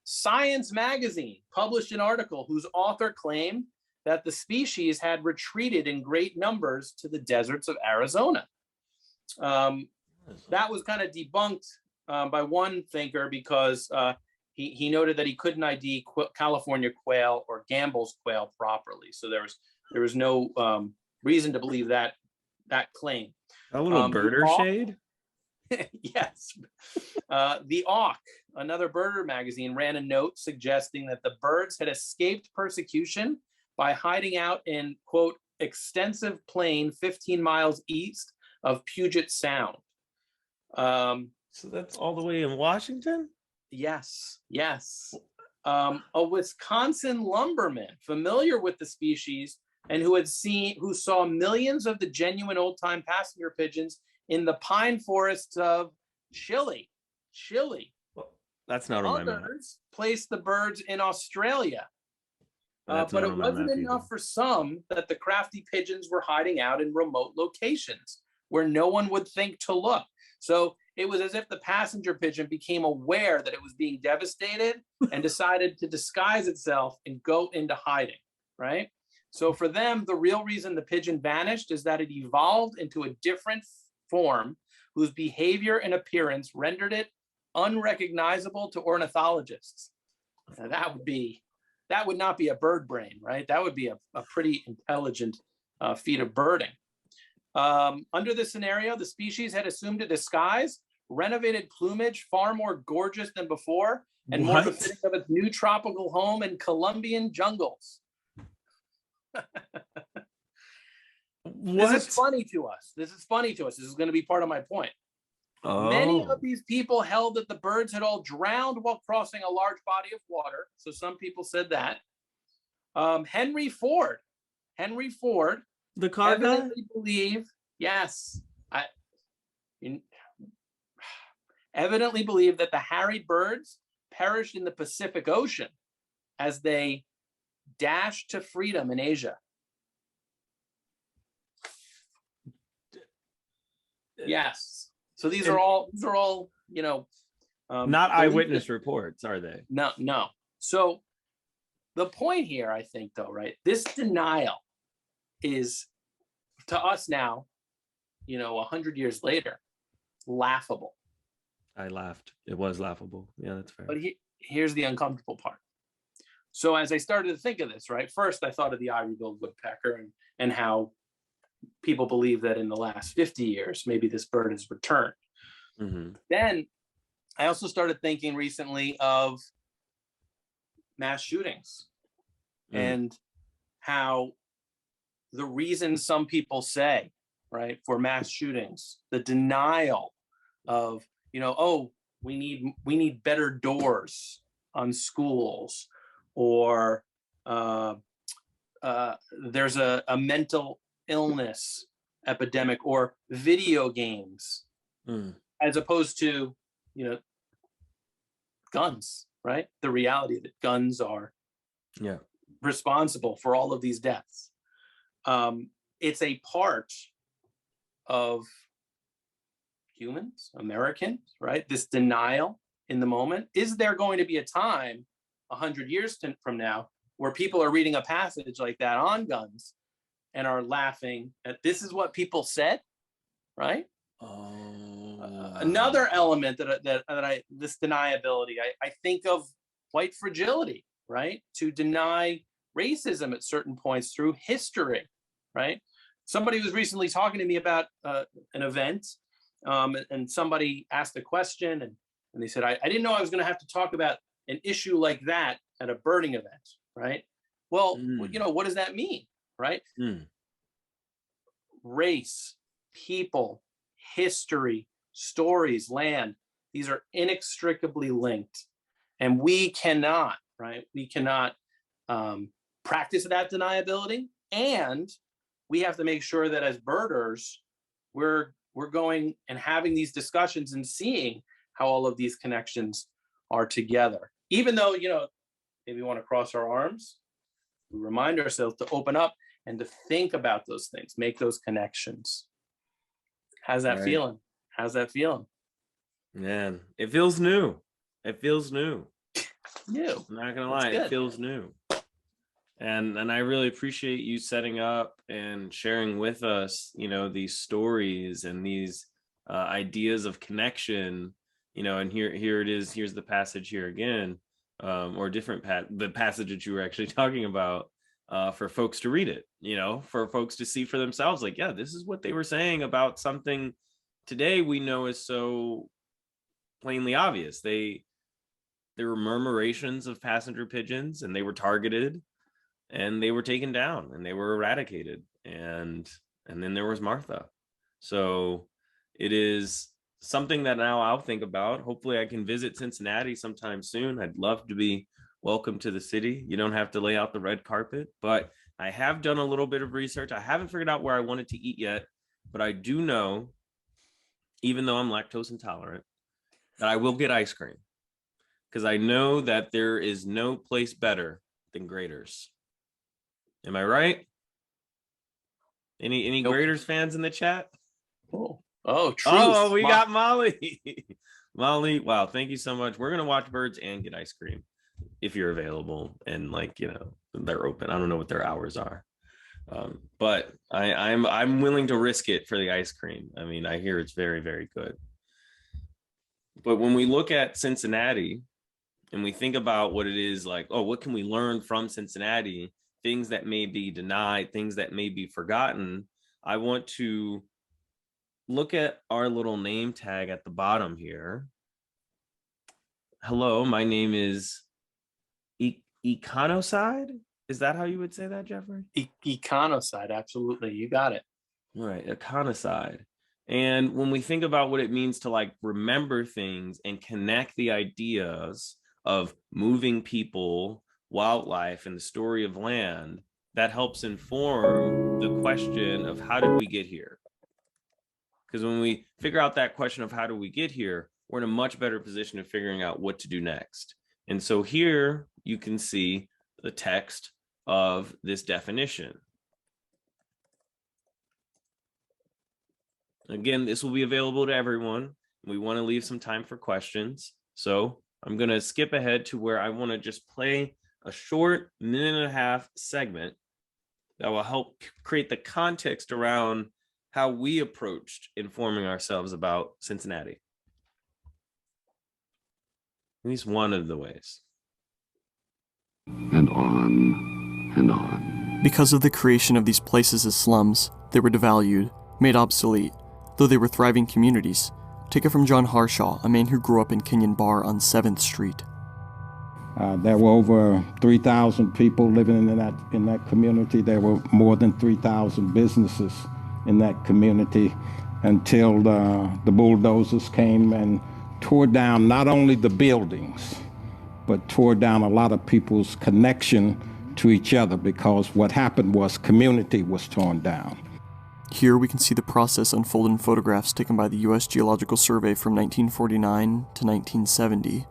Science magazine published an article whose author claimed that the species had retreated in great numbers to the deserts of Arizona. That was kind of debunked by one thinker, because he noted that he couldn't ID California quail or Gambel's quail properly. So there was no reason to believe that claim. A little birder shade? Yes. The Auk, another birder magazine, ran a note suggesting that the birds had escaped persecution by hiding out in, quote, extensive plain 15 miles east of Puget Sound. So that's all the way in Washington? Yes. A Wisconsin lumberman familiar with the species and who saw millions of the genuine old-time passenger pigeons in the pine forests of Chile. Well, that's not on my map. Others placed the birds in Australia. But it wasn't enough for some that the crafty pigeons were hiding out in remote locations where no one would think to look. So it was as if the passenger pigeon became aware that it was being devastated and decided to disguise itself and go into hiding, right? So for them, the real reason the pigeon vanished is that it evolved into a different form whose behavior and appearance rendered it unrecognizable to ornithologists. Now, that would not be a bird brain, right? That would be a pretty intelligent feat of birding. Under this scenario, the species had assumed a disguise, renovated plumage far more gorgeous than before, and more befitting of its new tropical home in Colombian jungles. This is funny to us. This is funny to us. This is going to be part of my point. Many of these people held that the birds had all drowned while crossing a large body of water. So some people said that. Henry Ford, the car guy, evidently believed that the harried birds perished in the Pacific Ocean as they dashed to freedom in Asia. Yes. So these are all, not eyewitness reports, are they? No. So the point here, I think, though, right? This denial is, to us now, 100 years later, laughable. I laughed. It was laughable. Yeah, that's fair. But here's the uncomfortable part. So as I started to think of this, right, first I thought of the ivory-billed woodpecker and how people believe that in the last 50 years, maybe this bird has returned. Mm-hmm. Then I also started thinking recently of mass shootings and how the reason some people say, right, for mass shootings, the denial of, we need better doors on schools, or there's a mental illness epidemic, or video games, as opposed to, guns, right? The reality that guns are responsible for all of these deaths. It's a part of humans, Americans, right? This denial in the moment. Is there going to be a time 100 years from now where people are reading a passage like that on guns and are laughing at, this is what people said, right? Another element this deniability, I think of white fragility, right? To deny racism at certain points through history, right? Somebody was recently talking to me about an event, and somebody asked a question, and they said, I didn't know I was going to have to talk about an issue like that at a birding event, right? Well, what does that mean, right? Race, people, history, stories, land, these are inextricably linked. And we cannot, right? We cannot practice that deniability. And we have to make sure that as birders, we're going and having these discussions and seeing how all of these connections are together. Even though, maybe we want to cross our arms, we remind ourselves to open up and to think about those things, make those connections. How's that feeling? How's that feeling? Man, it feels new. It feels new. New. I'm not gonna lie, it feels new. And I really appreciate you setting up and sharing with us, these stories and these ideas of connection, and here it is. Here's the passage here again, or different the passage that you were actually talking about, for folks to read it, for folks to see for themselves, like, yeah, this is what they were saying about something today we know is so plainly obvious. There were murmurations of passenger pigeons, and they were targeted, and they were taken down, and they were eradicated, and then there was Martha. So it is something that now I'll think about. Hopefully I can visit Cincinnati sometime soon. I'd love to be welcome to the city. You don't have to lay out the red carpet, but I have done a little bit of research. I haven't figured out where I wanted to eat yet, but I do know, even though I'm lactose intolerant, that I will get ice cream, because I know that there is no place better than Graders. Am I right? Any Graders fans in the chat? Truth. Oh, we got Molly. Molly, wow, thank you so much. We're gonna watch birds and get ice cream if you're available, and they're open. I don't know what their hours are, but I'm willing to risk it for the ice cream. I mean, I hear it's very, very good. But when we look at Cincinnati, and we think about what it is like, oh, what can we learn from Cincinnati? Things that may be denied, things that may be forgotten. I want to look at our little name tag at the bottom here. Hello, my name is Econocide. Is that how you would say that, Jeffrey? Econocide, absolutely. You got it. Right, econocide. And when we think about what it means to like remember things and connect the ideas of moving people, wildlife, and the story of land, that helps inform the question of how did we get here? Because when we figure out that question of how do we get here, we're in a much better position of figuring out what to do next. And so here you can see the text of this definition. Again, this will be available to everyone. We want to leave some time for questions. So I'm going to skip ahead to where I want to just play a short 1.5-minute segment that will help create the context around how we approached informing ourselves about Cincinnati. At least one of the ways. And on and on. Because of the creation of these places as slums, they were devalued, made obsolete, though they were thriving communities. Take it from John Harshaw, a man who grew up in Kenyon Bar on 7th Street. There were over 3,000 people living in that community. There were more than 3,000 businesses in that community until the bulldozers came and tore down not only the buildings, but tore down a lot of people's connection to each other, because what happened was community was torn down. Here we can see the process unfold in photographs taken by the U.S. Geological Survey from 1949 to 1970.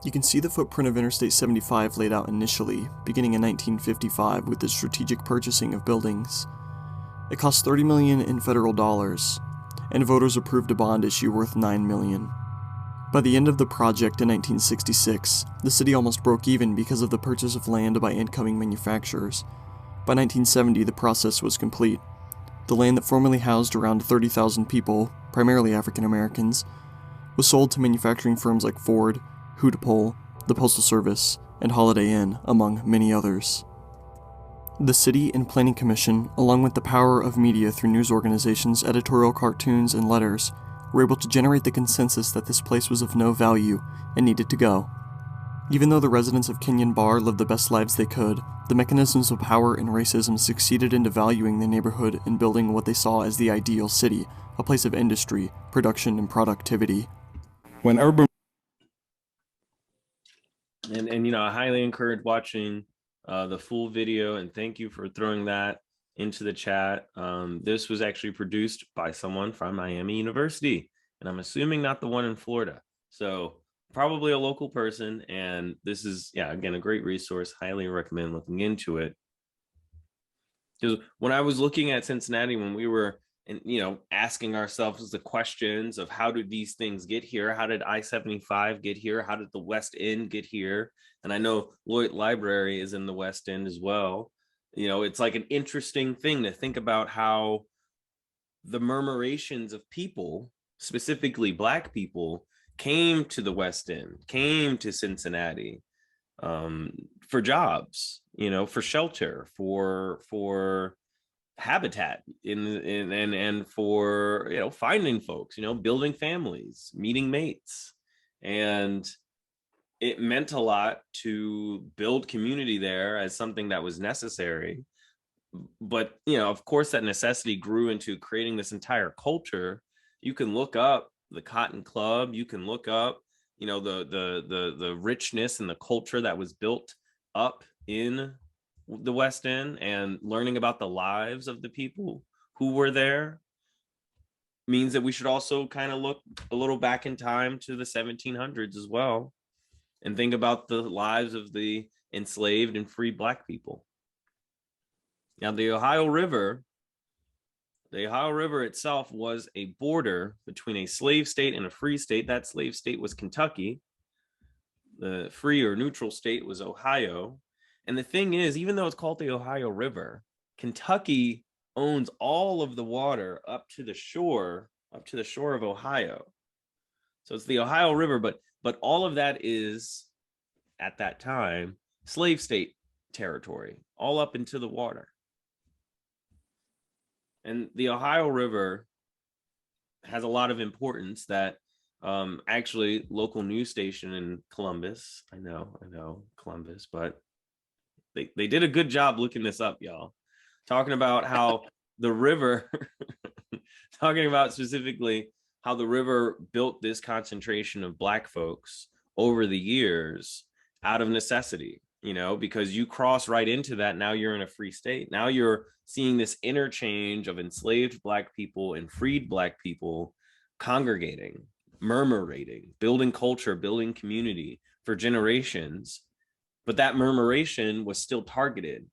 You can see the footprint of Interstate 75 laid out initially, beginning in 1955 with the strategic purchasing of buildings. It cost $30 million in federal dollars, and voters approved a bond issue worth $9 million. By the end of the project in 1966, the city almost broke even because of the purchase of land by incoming manufacturers. By 1970, the process was complete. The land that formerly housed around 30,000 people, primarily African Americans, was sold to manufacturing firms like Ford, Hootapole, the Postal Service, and Holiday Inn, among many others. The City and Planning Commission, along with the power of media through news organizations, editorial cartoons, and letters, were able to generate the consensus that this place was of no value and needed to go. Even though the residents of Kenyon Bar lived the best lives they could, the mechanisms of power and racism succeeded in devaluing the neighborhood and building what they saw as the ideal city, a place of industry, production, and productivity. When urban And you know, I highly encourage watching the full video, and thank you for throwing that into the chat. This was actually produced by someone from Miami University, and I'm assuming not the one in Florida. So probably a local person. And this is, yeah, again, a great resource. Highly recommend looking into it. Because when I was looking at Cincinnati, when we were, and you know, asking ourselves the questions of how did these things get here? How did I-75 get here? How did the West End get here? And I know Lloyd Library is in the West End as well. You know, it's like an interesting thing to think about how the murmurations of people, specifically Black people, came to the West End, came to Cincinnati for jobs, you know, for shelter, for habitat, and for, you know, finding folks, you know, building families, meeting mates. And it meant a lot to build community there as something that was necessary. But, you know, of course, that necessity grew into creating this entire culture. You can look up the Cotton Club, you can look up, you know, the richness and the culture that was built up in the West End, and learning about the lives of the people who were there means that we should also kind of look a little back in time to the 1700s as well, and think about the lives of the enslaved and free Black people. Now, the Ohio River itself was a border between a slave state and a free state. That slave state was Kentucky. The free or neutral state was Ohio. And the thing is, even though it's called the Ohio River, Kentucky owns all of the water up to the shore of Ohio. So it's the Ohio River, but all of that is at that time slave state territory, all up into the water. And the Ohio River has a lot of importance that actually local news station in Columbus, I know Columbus, but they did a good job looking this up, y'all, talking about how the river talking about specifically how the river built this concentration of Black folks over the years out of necessity, you know, because you cross right into that. Now you're in a free state. Now you're seeing this interchange of enslaved Black people and freed Black people congregating, murmurating, building culture, building community for generations. But that murmuration was still targeted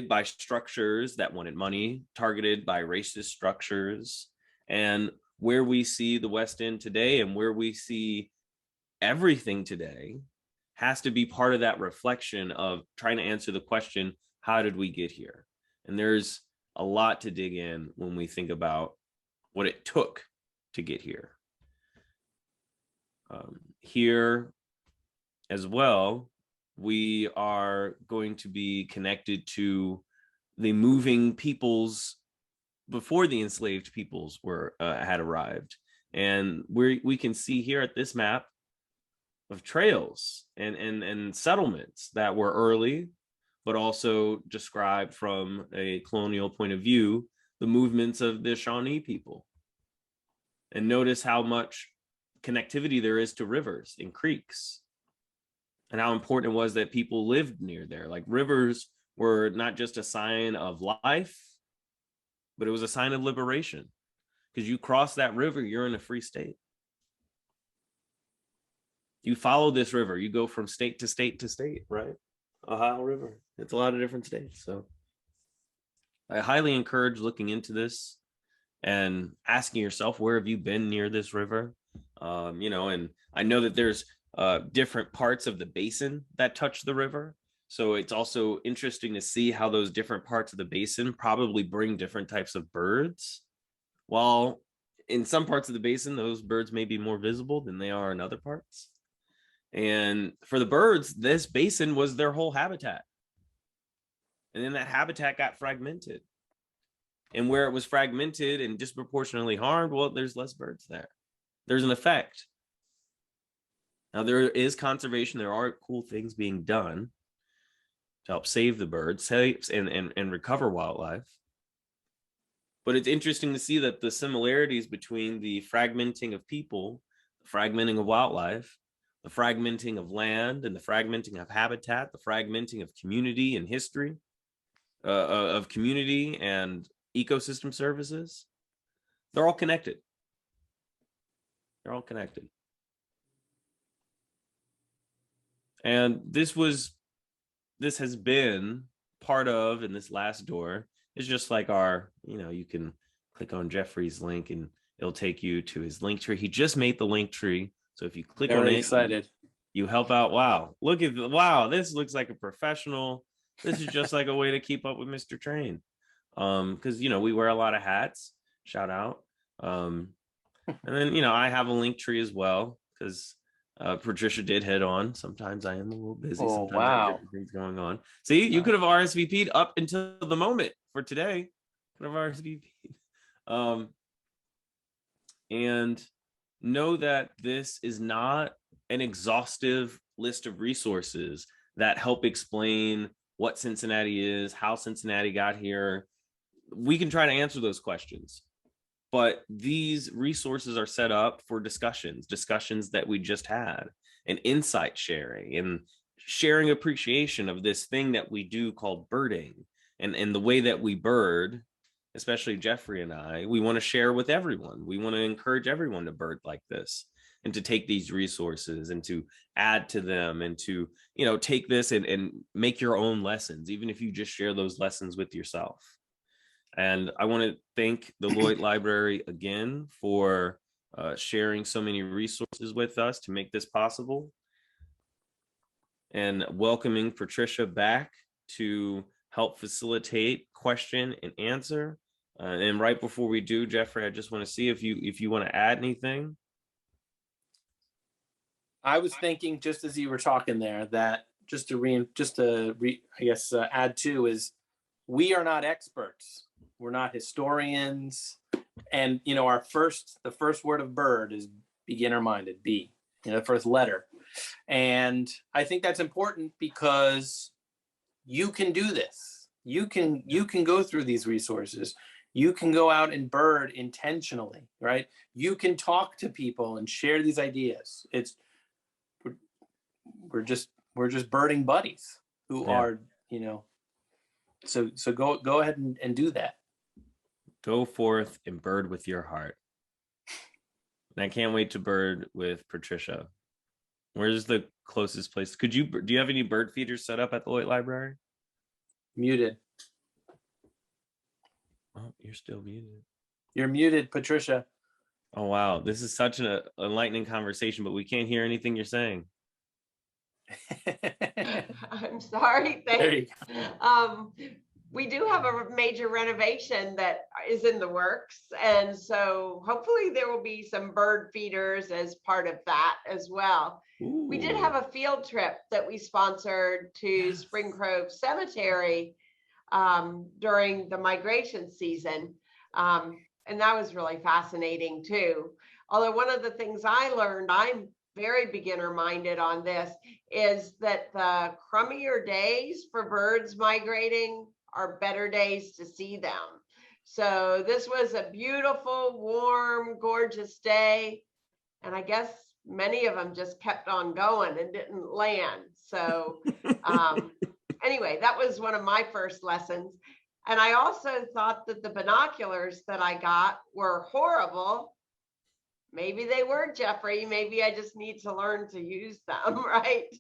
by structures that wanted money, targeted by racist structures. And where we see the West End today and where we see everything today has to be part of that reflection of trying to answer the question, how did we get here? And there's a lot to dig in when we think about what it took to get here. Here as well, we are going to be connected to the moving peoples before the enslaved peoples had arrived. And we can see here at this map of trails and settlements that were early, but also described from a colonial point of view, the movements of the Shawnee people. And notice how much connectivity there is to rivers and creeks, and how important it was that people lived near there. Like, rivers were not just a sign of life, but it was a sign of liberation, because you cross that river, you're in a free state. You follow this river, you go from state to state to state, right? Ohio River, it's a lot of different states. So I highly encourage looking into this and asking yourself, where have you been near this river? You know, and I know that there's different parts of the basin that touch the river. So it's also interesting to see how those different parts of the basin probably bring different types of birds. While in some parts of the basin, those birds may be more visible than they are in other parts. And for the birds, this basin was their whole habitat. And then that habitat got fragmented. And where it was fragmented and disproportionately harmed, well, there's less birds there. There's an effect. Now, there is conservation. There are cool things being done to help save the birds, and recover wildlife. But it's interesting to see that the similarities between the fragmenting of people, the fragmenting of wildlife, the fragmenting of land, and the fragmenting of habitat, the fragmenting of community and history, of community and ecosystem services, they're all connected. They're all connected. And this has been part of, in this last door, is just like our, you know, you can click on Jeffrey's link and it'll take you to his link tree. He just made the link tree. So if you click on it, excited. You help out. Wow. Look at wow. This looks like a professional. This is just like a way to keep up with Mr. Train. Because, you know, we wear a lot of hats. Shout out. And then, you know, I have a link tree as well, because Patricia did head on. Sometimes I am a little busy. Oh, sometimes I have different things going on. See, you could have RSVP'd up until the moment for today. Could have RSVP'd. And know that this is not an exhaustive list of resources that help explain what Cincinnati is, how Cincinnati got here. We can try to answer those questions, but these resources are set up for discussions that we just had, and insight sharing and sharing appreciation of this thing that we do called birding, and the way that we bird, especially Jeffrey and I, we want to share with everyone. We want to encourage everyone to bird like this, and to take these resources and to add to them, and to, you know, take this and make your own lessons, even if you just share those lessons with yourself. And I want to thank the Lloyd Library again for sharing so many resources with us to make this possible, and welcoming Patricia back to help facilitate question and answer. And right before we do, Jeffrey, I just want to see if you want to add anything. I was thinking, just as you were talking there, that add to is, we are not experts. We're not historians. And, you know, the first word of bird is beginner minded, B, you know, the first letter. And I think that's important because you can do this. You can go through these resources. You can go out and bird intentionally, right? You can talk to people and share these ideas. We're just birding buddies who are, you know, so go ahead and do that. Go forth and bird with your heart. And I can't wait to bird with Patricia. Where's the closest place? Do you have any bird feeders set up at the Lloyd Library? Muted. Oh, you're still muted. You're muted, Patricia. Oh, wow. This is such an enlightening conversation, but we can't hear anything you're saying. I'm sorry. Thanks. We do have a major renovation that is in the works. And so hopefully there will be some bird feeders as part of that as well. Ooh. We did have a field trip that we sponsored to Spring Grove Cemetery during the migration season. And that was really fascinating too. Although one of the things I learned, I'm very beginner minded on this, is that the crummier days for birds migrating are better days to see them. So this was a beautiful, warm, gorgeous day. And I guess many of them just kept on going and didn't land. So anyway, that was one of my first lessons. And I also thought that the binoculars that I got were horrible. Maybe they were, Jeffrey. Maybe I just need to learn to use them, right?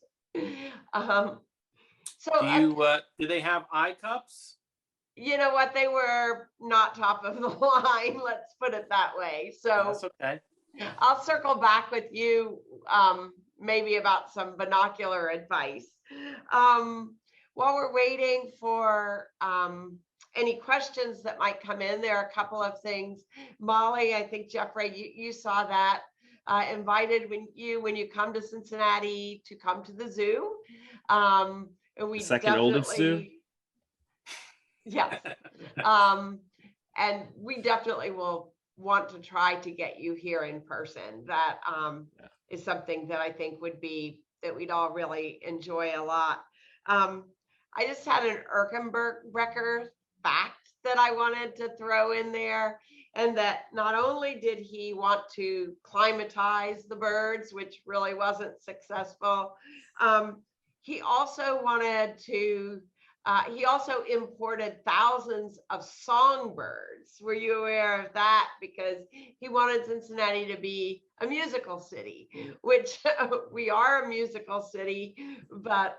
Do they have eye cups? You know what? They were not top of the line. Let's put it that way. So that's okay. I'll circle back with you maybe about some binocular advice. While we're waiting for any questions that might come in, there are a couple of things. Molly, I think Jeffrey, you saw that. Invited when you come to Cincinnati to come to the zoo. And we second oldest zoo. Yes. And we definitely will want to try to get you here in person. That is something that I think that we'd all really enjoy a lot. I just had an Erkenbrecher fact that I wanted to throw in there, and that not only did he want to climatize the birds, which really wasn't successful, he also wanted to he also imported thousands of songbirds. Were you aware of that? Because he wanted Cincinnati to be a musical city, which we are a musical city, but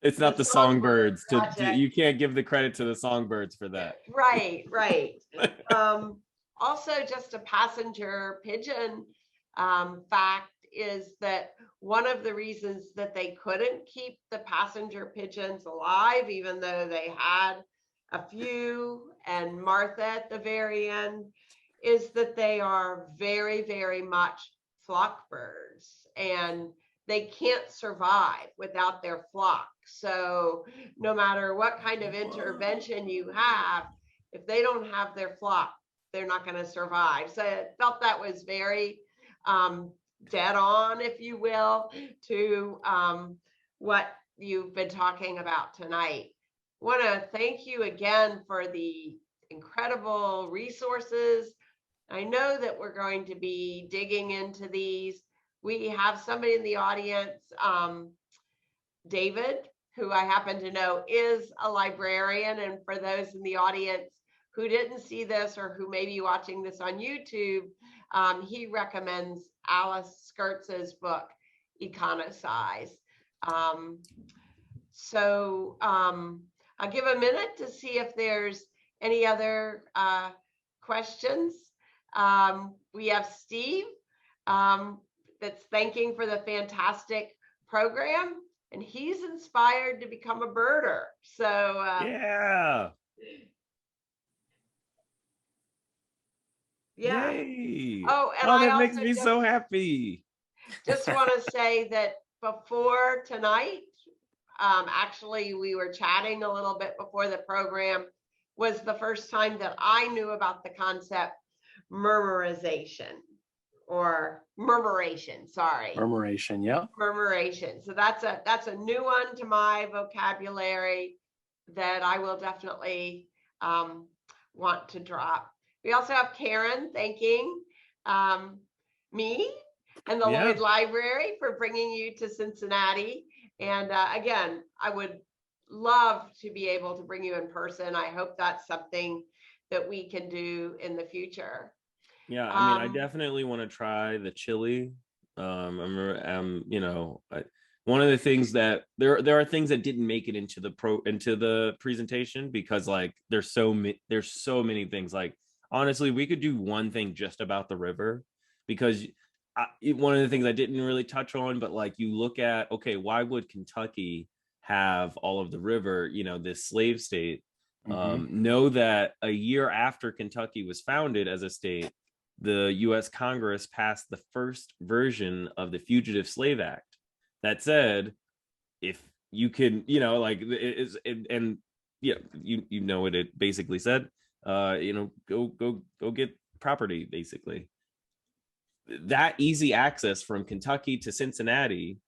it's not the songbirds. You can't give the credit to the songbirds for that. Right. Also, just a passenger pigeon fact is that one of the reasons that they couldn't keep the passenger pigeons alive, even though they had a few and Martha at the very end, is that they are very, very much flock birds and they can't survive without their flock. So no matter what kind of intervention you have, if they don't have their flock, they're not going to survive. So I felt that was very dead on, if you will, to what you've been talking about tonight. I want to thank you again for the incredible resources. I know that we're going to be digging into these. We have somebody in the audience, David, who I happen to know is a librarian. And for those in the audience who didn't see this or who may be watching this on YouTube, he recommends Alice Skurtz's book, Econosize. So I'll give a minute to see if there's any other questions. We have Steve that's thanking for the fantastic program, and he's inspired to become a birder. So yeah. Yeah. Yay. Oh, and that makes me so happy. Just want to say that before tonight, actually, we were chatting a little bit before the program, was the first time that I knew about the concept murmurization or murmuration, sorry. Murmuration, yeah. Murmuration. So that's a new one to my vocabulary that I will definitely want to drop. We also have Karen thanking me and the Lloyd Library for bringing you to Cincinnati. And again, I would love to be able to bring you in person. I hope that's something that we can do in the future. Yeah, I mean, I definitely want to try the chili. You know, one of the things that there are things that didn't make it into the presentation because like there's so many things. Like honestly, we could do one thing just about the river because one of the things I didn't really touch on, but like you look at, okay, why would Kentucky have all of the river, you know, this slave state? Know that a year after Kentucky was founded as a state, the U.S. Congress passed the first version of the Fugitive Slave Act that said, if you can, you know, like and yeah, you know what it basically said, you know, go get property, basically. That easy access from Kentucky to Cincinnati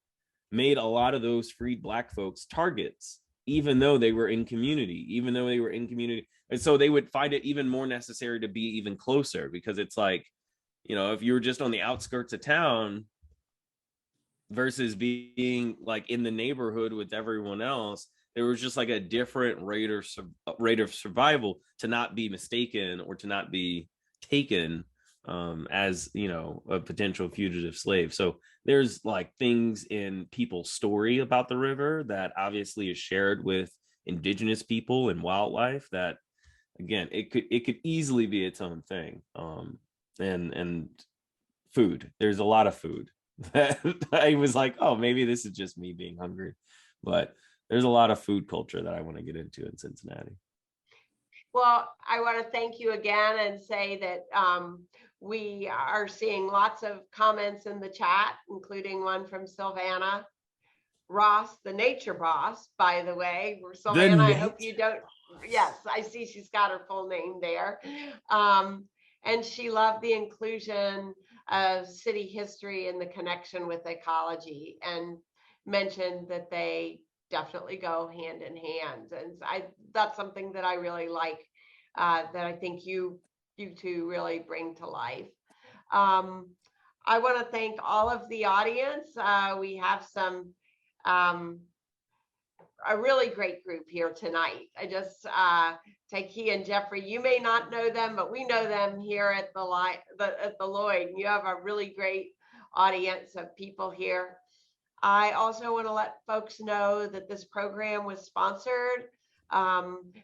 made a lot of those freed Black folks targets, even though they were in community, And so they would find it even more necessary to be even closer because it's like, you know, if you were just on the outskirts of town versus being like in the neighborhood with everyone else, there was just like a different rate of survival to not be mistaken or to not be taken as, you know, a potential fugitive slave. So there's like things in people's story about the river that obviously is shared with indigenous people and wildlife that, again, it could easily be its own thing. And food, there's a lot of food that I was like, oh, maybe this is just me being hungry, but there's a lot of food culture that I want to get into in Cincinnati. Well, I want to thank you again and say that we are seeing lots of comments in the chat, including one from Sylvana Ross, the nature boss, by the way. Sylvana, I hope you don't, yes, I see she's got her full name there. And she loved the inclusion of city history and the connection with ecology and mentioned that they definitely go hand in hand. And that's something that I really like, that I think you two really bring to life. I want to thank all of the audience. We have a really great group here tonight. Tykee and Jeffrey, you may not know them, but we know them here at the Lloyd. You have a really great audience of people here. I also want to let folks know that this program was sponsored,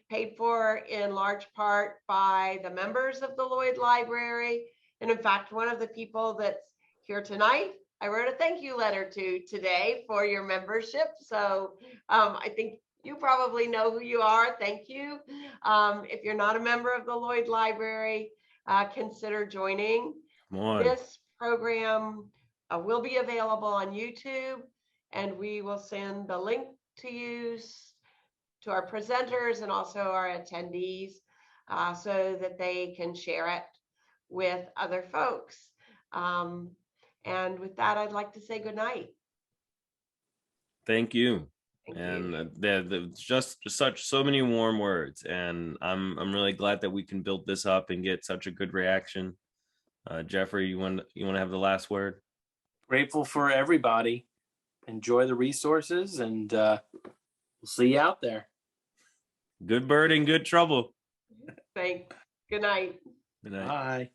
paid for in large part by the members of the Lloyd Library. And in fact, one of the people that's here tonight, I wrote a thank you letter to today for your membership. So I think you probably know who you are. Thank you. If you're not a member of the Lloyd Library, consider joining. This program will be available on YouTube, and we will send the link to you, to our presenters and also our attendees, so that they can share it with other folks. And with that, I'd like to say good night. Thank you. Just so many warm words, and I'm really glad that we can build this up and get such a good reaction. Jeffrey, you want to have the last word? Grateful for everybody. Enjoy the resources, and we'll see you out there. Good birding, good trouble. Thanks. Good night. Good night. Bye.